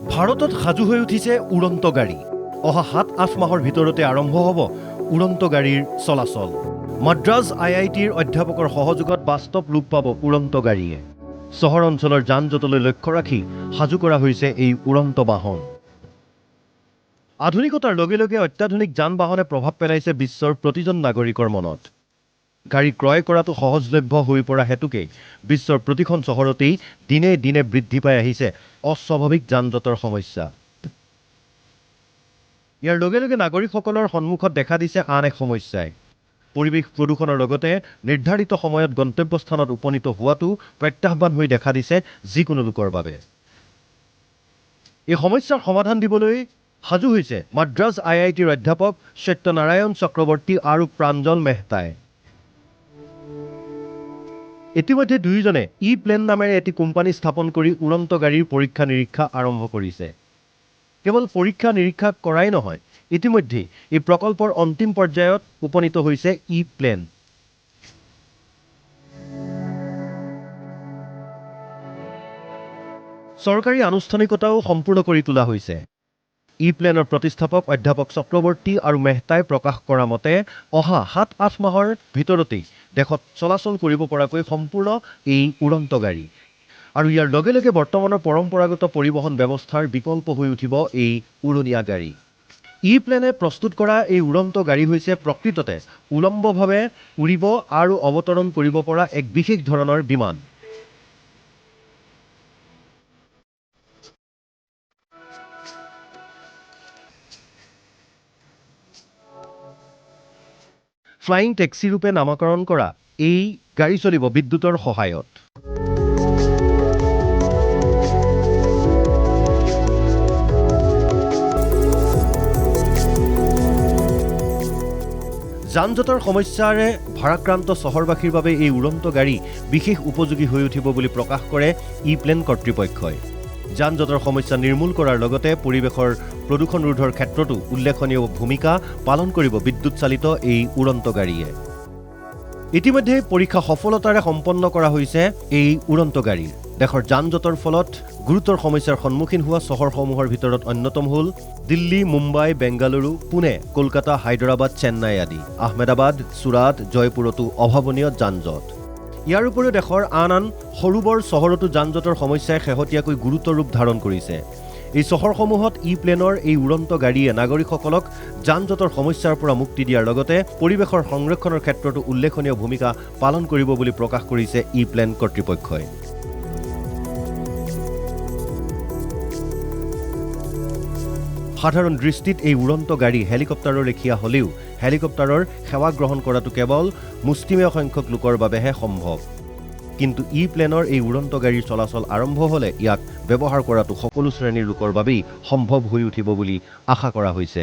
ভাৰতত সাজু হৈ উঠিছে উড়ন্ত গাড়ী। অহা ৭-৮ মাহৰ ভিতৰতে আৰম্ভ হ'ব উড়ন্ত গাড়ীৰ চলাচল। মাদ্ৰাজ IITৰ অধ্যাপকৰ সহযোগত বাস্তৱ ৰূপ পাব উড়ন্ত গাড়ীয়ে। চহৰ অঞ্চলৰ যান জঁটলৈ লক্ষ্য ৰাখি সাজু কৰা হৈছে এই উড়ন্ত বাহন। আধুনিকতাৰ লগে লগে অত্যাধুনিক যান বাহনে প্ৰভাৱ পেলাইছে বিশ্বৰ প্ৰতিজন নাগৰিকৰ মনত। গাড়ী ক্ৰয় কৰাটো সহজলভ্য হৈ পৰা হেতুকে বিশ্বৰ প্ৰতিখন চহৰতেই দিনে দিনে বৃদ্ধি পাই আহিছে অস্বাভাৱিক যান জঁটৰ সমস্যা। ইয়াৰ লগে লগে নাগৰিকসকলৰ সন্মুখত দেখা দিছে আন এক সমস্যাই। পৰিৱেশ প্ৰদূষণৰ লগতে নিৰ্ধাৰিত সময়ত গন্তব্যস্থানত উপনীত হোৱাটো প্ৰত্যাহ্বান হৈ দেখা দিছে যিকোনো লোকৰ বাবে। এই সমস্যাৰ সমাধান দিবলৈ সাজু হৈছে মাদ্ৰাজ IITৰ অধ্যাপক সত্যনাৰায়ণ চক্ৰৱৰ্তী আৰু প্ৰাঞ্জল মেহতাই। ইতিমধ্যে দুয়োজনে প্লেন নামেৰে এটি কোম্পানী স্থাপন কৰি উড়ন্ত গাড়ীৰ পৰীক্ষা নিৰীক্ষা আৰম্ভ কৰিছে। কেৱল পৰীক্ষা নিৰীক্ষা কৰাই নহয়, ইতিমধ্যে এই প্ৰকল্পৰ অন্তিম পৰ্যায়ত উপনীত হৈছে প্লেন। চৰকাৰী আনুষ্ঠানিকতাও সম্পূৰ্ণ কৰি তোলা হৈছে। প্লেনৰ প্ৰতিষ্ঠাপক অধ্যাপক চক্ৰৱৰ্তী আৰু মেহতাই প্ৰকাশ কৰা মতে অহা ৭-৮ মাহৰ ভিতৰতেই দেশত চলাচল কৰিব পৰাকৈ সম্পূৰ্ণ এই উড়ন্ত গাড়ী। আৰু ইয়াৰ লগে লগে বৰ্তমানৰ পৰম্পৰাগত পৰিবহণ ব্যৱস্থাৰ বিকল্প হৈ উঠিব এই উৰণীয়া গাড়ী। প্লেনে প্ৰস্তুত কৰা এই উড়ন্ত গাড়ী হৈছে প্ৰকৃততে উলম্বভাৱে উৰিব আৰু অৱতৰণ কৰিব পৰা এক বিশেষ ধৰণৰ বিমান। ফ্লাইং টেক্সি ৰূপে নামকৰণ কৰা এই গাড়ী চলিব বিদ্যুতৰ সহায়ত। যান জঁটৰ সমস্যাৰে ভাৰাক্ৰান্ত চহৰবাসীৰ বাবে এই উড়ন্ত গাড়ী বিশেষ উপযোগী হৈ উঠিব বুলি প্ৰকাশ কৰে প্লেন কৰ্তৃপক্ষই। যান জঁটৰ সমস্যা নিৰ্মূল কৰাৰ লগতে পৰিৱেশৰ প্ৰদূষণ ৰোধৰ ক্ষেত্ৰতো উল্লেখনীয় ভূমিকা পালন কৰিব বিদ্যুৎ চালিত এই উড়ন্ত গাড়ীয়ে। ইতিমধ্যে পৰীক্ষা সফলতাৰে সম্পন্ন কৰা হৈছে এই উড়ন্ত গাড়ী। দেশৰ যান জঁটৰ ফলত গুৰুতৰ সমস্যাৰ সন্মুখীন হোৱা চহৰসমূহৰ ভিতৰত অন্যতম হ'ল দিল্লী, মুম্বাই, বেংগালুৰু, পুনে, কলকাতা, হায়দৰাবাদ, চেন্নাই আদি। আহমেদাবাদ, চুৰাট, জয়পুৰতো অভাৱনীয় যান জঁট। ইয়াৰ উপৰিও দেশৰ আন আন সৰু বৰ চহৰতো যান জঁটৰ সমস্যাই শেহতীয়াকৈ গুৰুতৰ ৰূপ ধাৰণ কৰিছে। এই চহৰসমূহত প্লেনৰ এই উড়ন্ত গাড়ীয়ে নাগৰিকসকলক যান জঁটৰ সমস্যাৰ পৰা মুক্তি দিয়াৰ লগতে পৰিৱেশৰ সংৰক্ষণৰ ক্ষেত্ৰতো উল্লেখনীয় ভূমিকা পালন কৰিব বুলি প্ৰকাশ কৰিছে প্লেন কৰ্তৃপক্ষই। সাধাৰণ দৃষ্টিত এই উড়ন্ত গাড়ী হেলিকপ্টাৰৰ লেখীয়া হ'লেও হেলিকপ্টাৰৰ সেৱা গ্ৰহণ কৰাটো কেৱল মুষ্টিমেয় সংখ্যক লোকৰ বাবেহে সম্ভৱ। কিন্তু প্লেনৰ এই উড়ন্ত গাড়ীৰ চলাচল আৰম্ভ হ'লে ইয়াক ব্যৱহাৰ কৰাটো সকলো শ্ৰেণীৰ লোকৰ বাবেই সম্ভৱ হৈ উঠিব বুলি আশা কৰা হৈছে।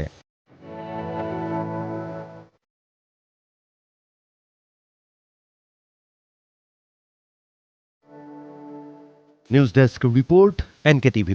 News desk report, NKTV+।